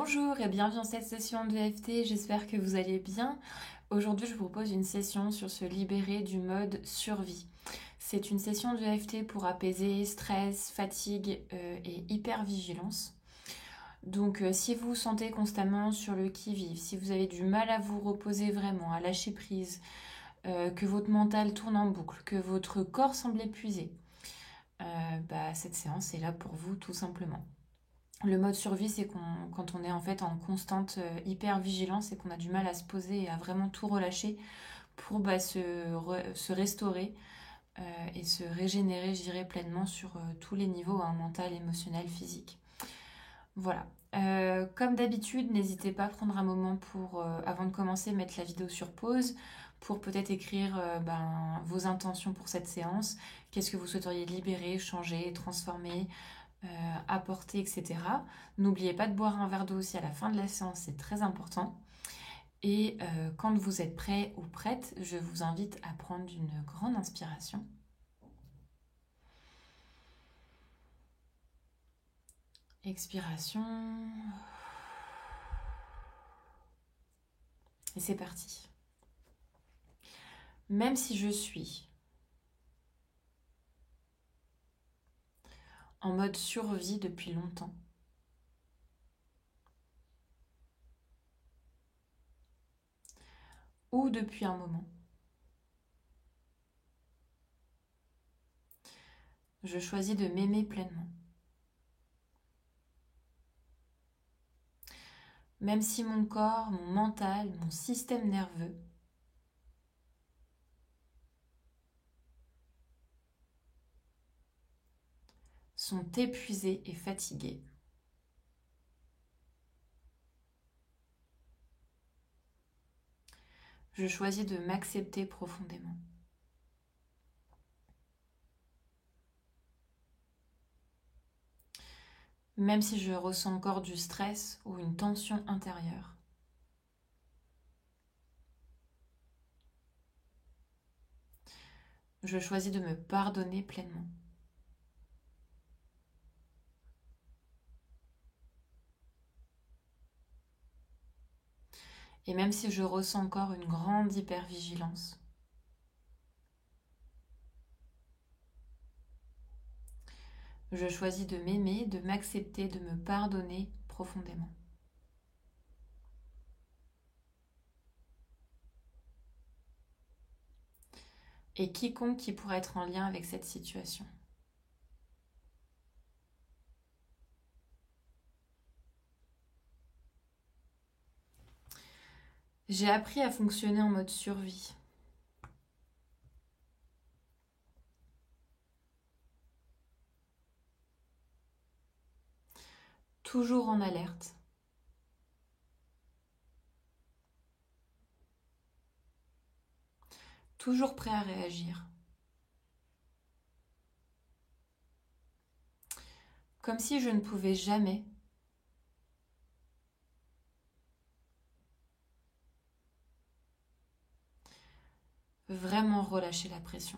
Bonjour et bienvenue dans cette session de EFT, j'espère que vous allez bien. Aujourd'hui je vous propose une session sur se libérer du mode survie. C'est une session de EFT pour apaiser stress, fatigue et hypervigilance. Donc si vous vous sentez constamment sur le qui-vive, si vous avez du mal à vous reposer vraiment, à lâcher prise, que votre mental tourne en boucle, que votre corps semble épuisé, cette séance est là pour vous tout simplement. Le mode survie, c'est quand on est en fait en constante hyper-vigilance et qu'on a du mal à se poser et à vraiment tout relâcher pour se restaurer et se régénérer, je dirais, pleinement sur tous les niveaux, hein, mental, émotionnel, physique. Voilà. Comme d'habitude, n'hésitez pas à prendre un moment pour, avant de commencer, mettre la vidéo sur pause pour peut-être écrire vos intentions pour cette séance. Qu'est-ce que vous souhaiteriez libérer, changer, transformer, apporter, etc. N'oubliez pas de boire un verre d'eau aussi à la fin de la séance, c'est très important. Et quand vous êtes prêt ou prête, je vous invite à prendre une grande inspiration. Expiration. Et c'est parti. Même si je suis en mode survie depuis longtemps, ou depuis un moment, je choisis de m'aimer pleinement. Même si mon corps, mon mental, mon système nerveux sont épuisés et fatigués. Je choisis de m'accepter profondément. Même si je ressens encore du stress ou une tension intérieure. Je choisis de me pardonner pleinement. Et même si je ressens encore une grande hypervigilance, je choisis de m'aimer, de m'accepter, de me pardonner profondément. Et quiconque qui pourrait être en lien avec cette situation. J'ai appris à fonctionner en mode survie. Toujours en alerte. Toujours prêt à réagir. Comme si je ne pouvais jamais vraiment relâcher la pression.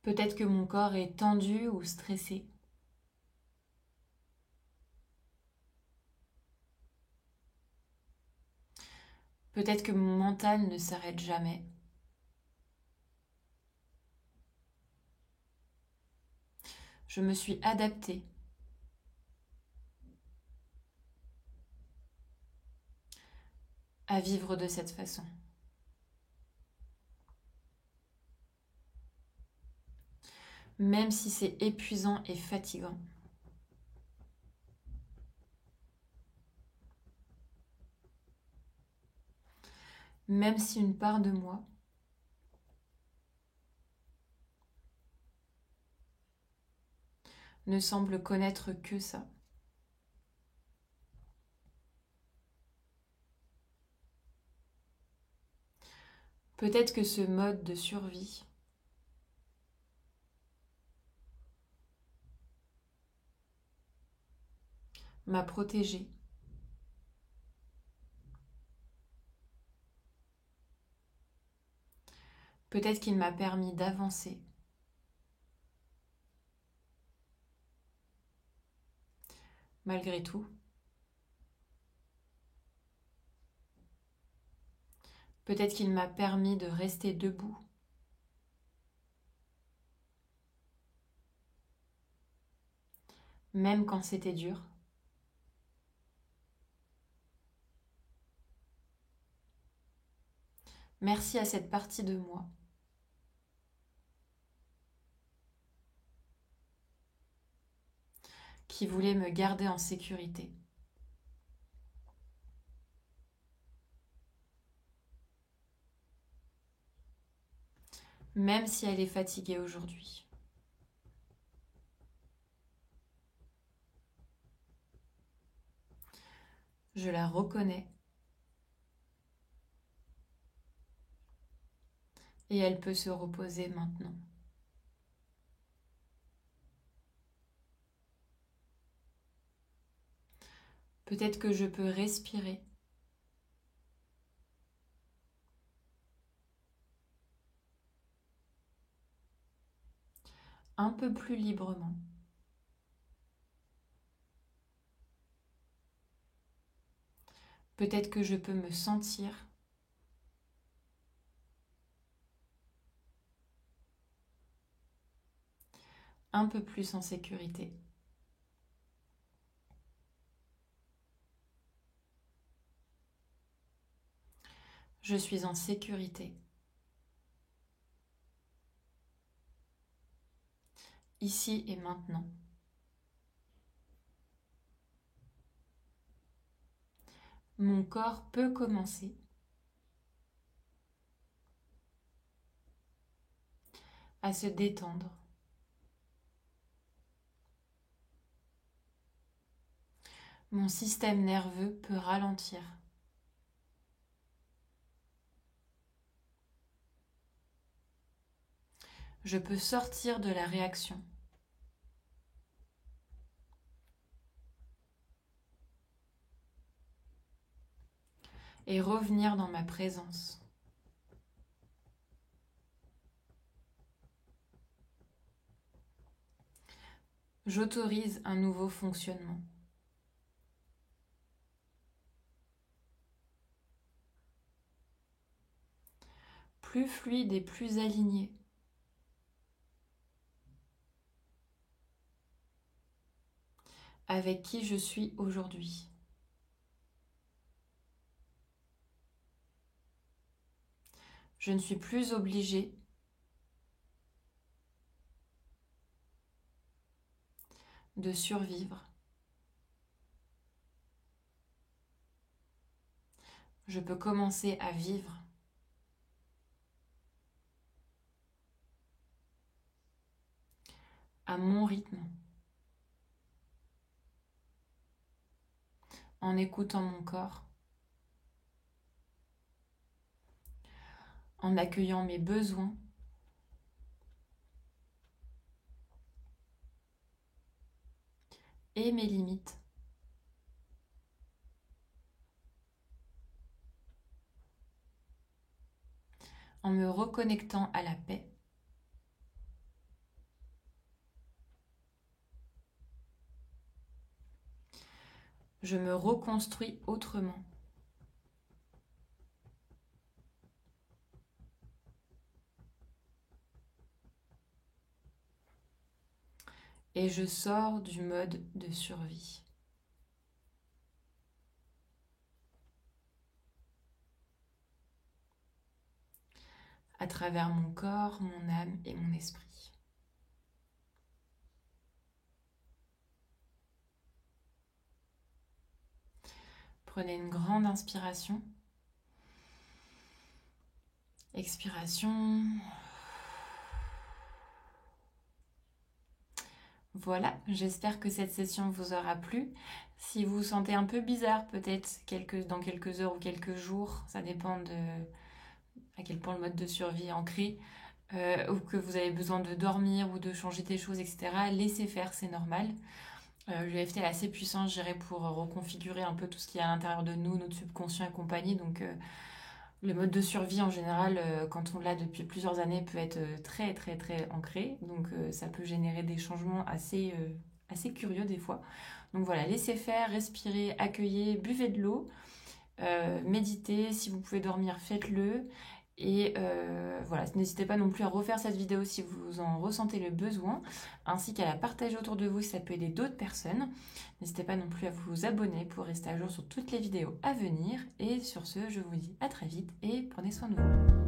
Peut-être que mon corps est tendu ou stressé. Peut-être que mon mental ne s'arrête jamais. Je me suis adaptée à vivre de cette façon. Même si c'est épuisant et fatigant. Même si une part de moi ne semble connaître que ça. Peut-être que ce mode de survie m'a protégée. Peut-être qu'il m'a permis d'avancer. malgré tout. Peut-être qu'il m'a permis de rester debout. Même quand c'était dur. Merci à cette partie de moi qui voulait me garder en sécurité. Même si elle est fatiguée aujourd'hui. Je la reconnais. Et elle peut se reposer maintenant. Peut-être que je peux respirer. Un peu plus librement. Peut-être que je peux me sentir un peu plus en sécurité. Je suis en sécurité. Ici et maintenant. Mon corps peut commencer à se détendre. Mon système nerveux peut ralentir. Je peux sortir de la réaction. Et revenir dans ma présence. J'autorise un nouveau fonctionnement. Plus fluide et plus aligné. Avec qui je suis aujourd'hui. Je ne suis plus obligée de survivre. Je peux commencer à vivre. À mon rythme. En écoutant mon corps. En accueillant mes besoins. Et mes limites. En me reconnectant à la paix. Je me reconstruis autrement. Et je sors du mode de survie. À travers mon corps, mon âme et mon esprit. Prenez une grande inspiration. Expiration. Voilà, j'espère que cette session vous aura plu. Si vous vous sentez un peu bizarre, peut-être dans quelques heures ou quelques jours, ça dépend de à quel point le mode de survie est ancré, ou que vous avez besoin de dormir ou de changer des choses, etc., laissez faire, c'est normal. L'EFT est assez puissant, je dirais, pour reconfigurer un peu tout ce qui est à l'intérieur de nous, notre subconscient et compagnie. Donc, le mode de survie, en général, quand on l'a depuis plusieurs années, peut être très, très, très ancré. Donc, ça peut générer des changements assez curieux des fois. Donc voilà, laissez faire, respirez, accueillez, buvez de l'eau, méditez, si vous pouvez dormir, faites-le. Et voilà, n'hésitez pas non plus à refaire cette vidéo si vous en ressentez le besoin, ainsi qu'à la partager autour de vous si ça peut aider d'autres personnes. N'hésitez pas non plus à vous abonner pour rester à jour sur toutes les vidéos à venir. Et sur ce, je vous dis à très vite et prenez soin de vous.